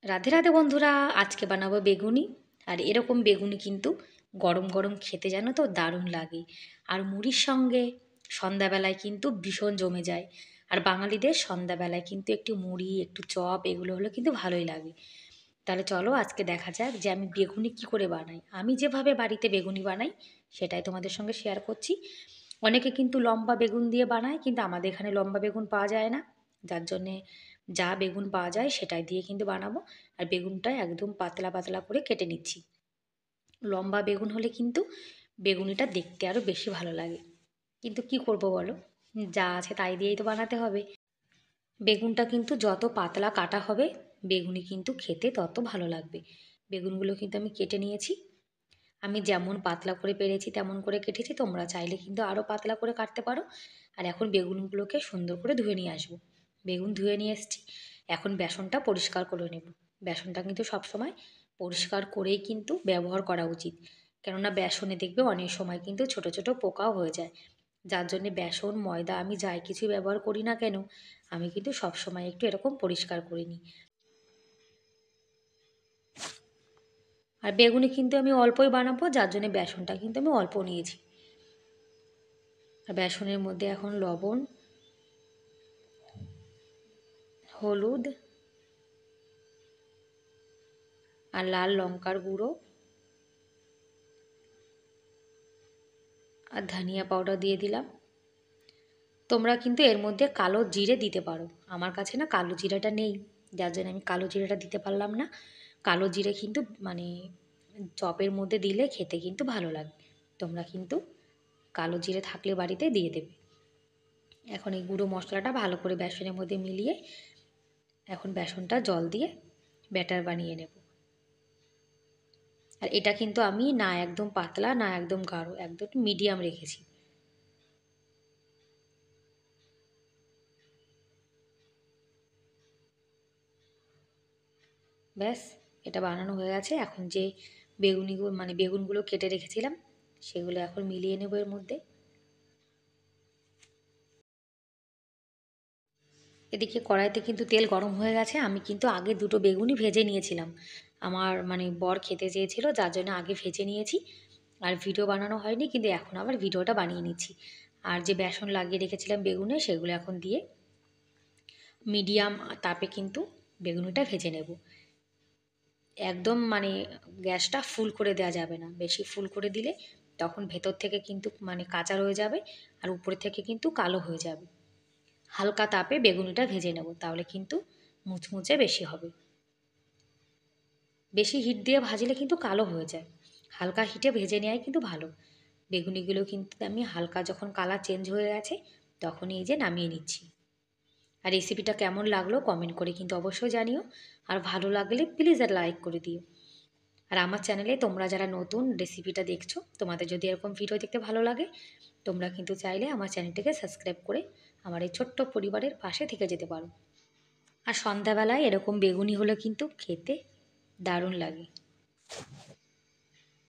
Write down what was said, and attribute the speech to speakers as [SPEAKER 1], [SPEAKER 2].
[SPEAKER 1] রাধে রাধে বন্ধুরা, আজকে বানাবো বেগুনি। আর এরকম বেগুনি কিন্তু গরম গরম খেতে জানো তো দারুণ লাগে। আর মুড়ির সঙ্গে সন্ধ্যাবেলায় কিন্তু ভীষণ জমে যায়। আর বাঙালিদের সন্ধ্যাবেলায় কিন্তু একটু মুড়ি একটু চপ এগুলো হলে কিন্তু ভালোই লাগে। তাহলে চলো আজকে দেখা যাক যে আমি বেগুনি কি করে বানাই। আমি যেভাবে বাড়িতে বেগুনি বানাই সেটাই তোমাদের সঙ্গে শেয়ার করছি। অনেকে কিন্তু লম্বা বেগুন দিয়ে বানায়, কিন্তু আমাদের এখানে লম্বা বেগুন পাওয়া যায় না, যার জন্যে যা বেগুন পাওয়া যায় সেটাই দিয়ে কিন্তু বানাবো। আর বেগুনটা একদম পাতলা পাতলা করে কেটে নিচ্ছি। লম্বা বেগুন হলে কিন্তু বেগুনিটা দেখতে আরও বেশি ভালো লাগে, কিন্তু কি করব বলো, যা আছে তাই দিয়েই তো বানাতে হবে। বেগুনটা কিন্তু যত পাতলা কাটা হবে বেগুনি কিন্তু খেতে তত ভালো লাগবে। বেগুনগুলো কিন্তু আমি কেটে নিয়েছি। আমি যেমন পাতলা করে পেরেছি তেমন করে কেটেছি, তোমরা চাইলে কিন্তু আরও পাতলা করে কাটতে পারো। আর এখন বেগুনগুলোকে সুন্দর করে ধুয়ে নিয়ে আসবো। বেগুন ধুয়ে নিয়ে এসেছি। এখন বেসনটা পরিষ্কার করে নেব। বেসনটা কিন্তু সবসময় পরিষ্কার করেই কিন্তু ব্যবহার করা উচিত, কেননা বেসনে দেখবে অনেক সময় কিন্তু ছোট ছোট পোকাও হয়ে যায়। যার জন্যে বেসন ময়দা আমি যাই কিছু ব্যবহার করি না কেন, আমি কিন্তু সবসময় একটু এরকম পরিষ্কার করে নিই। আর বেগুনি কিন্তু আমি অল্পই বানাবো, যার জন্য বেসনটা কিন্তু আমি অল্প নিয়েছি। আর বেসনের মধ্যে এখন লবণ, হলুদ আর লাল লঙ্কার গুঁড়ো আর ধনিয়া পাউডার দিয়ে দিলাম। তোমরা কিন্তু এর মধ্যে কালো জিরে দিতে পারো, আমার কাছে না কালো জিরাটা নেই, যার জন্য আমি কালো জিরাটা দিতে পারলাম না। কালো জিরে কিন্তু মানে চপের মধ্যে দিলে খেতে কিন্তু ভালো লাগে। তোমরা কিন্তু কালো জিরে থাকলে বাড়িতে দিয়ে দেবে। এখন এই গুঁড়ো মশলাটা ভালো করে বেসনের মধ্যে মিলিয়ে এখন বেসনটা জল দিয়ে ব্যাটার বানিয়ে নেব। আর এটা কিন্তু আমি না একদম পাতলা না একদম গাঢ়, একদম মিডিয়াম রেখেছি। ব্যাস, এটা বানানো হয়ে গেছে। এখন যে বেগুনগুলো কেটে রেখেছিলাম সেগুলো এখন মিলিয়ে নেব এর মধ্যে। এদিকে কড়াইতে কিন্তু তেল গরম হয়ে গেছে। আমি কিন্তু আগে দুটো বেগুনই ভেজে নিয়েছিলাম। আমার বর খেতে চেয়েছিল, যার জন্য আগে ভেজে নিয়েছি। আর ভিডিও বানানো হয়নি, কিন্তু এখন আবার ভিডিওটা বানিয়ে নিচ্ছি। আর যে বেসন লাগিয়ে রেখেছিলাম বেগুনে সেগুলো এখন দিয়ে মিডিয়াম তাপে কিন্তু বেগুনিটা ভেজে নেব। একদম গ্যাসটা ফুল করে দেওয়া যাবে না, বেশি ফুল করে দিলে তখন ভেতর থেকে কিন্তু কাঁচা রয়ে যাবে আর উপরে থেকে কিন্তু কালো হয়ে যাবে। হালকা তাপে বেগুনিটা ভেজে নেব, তাহলে কিন্তু মুচমুচে বেশি হবে। বেশি হিট দিয়ে ভাজলে কিন্তু কালো হয়ে যায়, হালকা হিটে ভেজে নেওয়াই কিন্তু ভালো। বেগুনিগুলো কিন্তু আমি হালকা যখন কালার চেঞ্জ হয়ে গেছে তখনই এই যে নামিয়ে নিচ্ছি। আর রেসিপিটা কেমন লাগলো কমেন্ট করে কিন্তু অবশ্যই জানিও। আর ভালো লাগলে প্লিজ আর লাইক করে দিও। আর আমার চ্যানেলে তোমরা যারা নতুন রেসিপিটা দেখছো, তোমাদের যদি এরকম ভিডিও দেখতে ভালো লাগে, তোমরা কিন্তু চাইলে আমার চ্যানেলটিকে সাবস্ক্রাইব করে আমার এই ছোট্ট পরিবারের পাশে থেকে যেতে পারো। আর সন্ধ্যাবেলায় এরকম বেগুনি হলে কিন্তু খেতে দারুণ লাগে।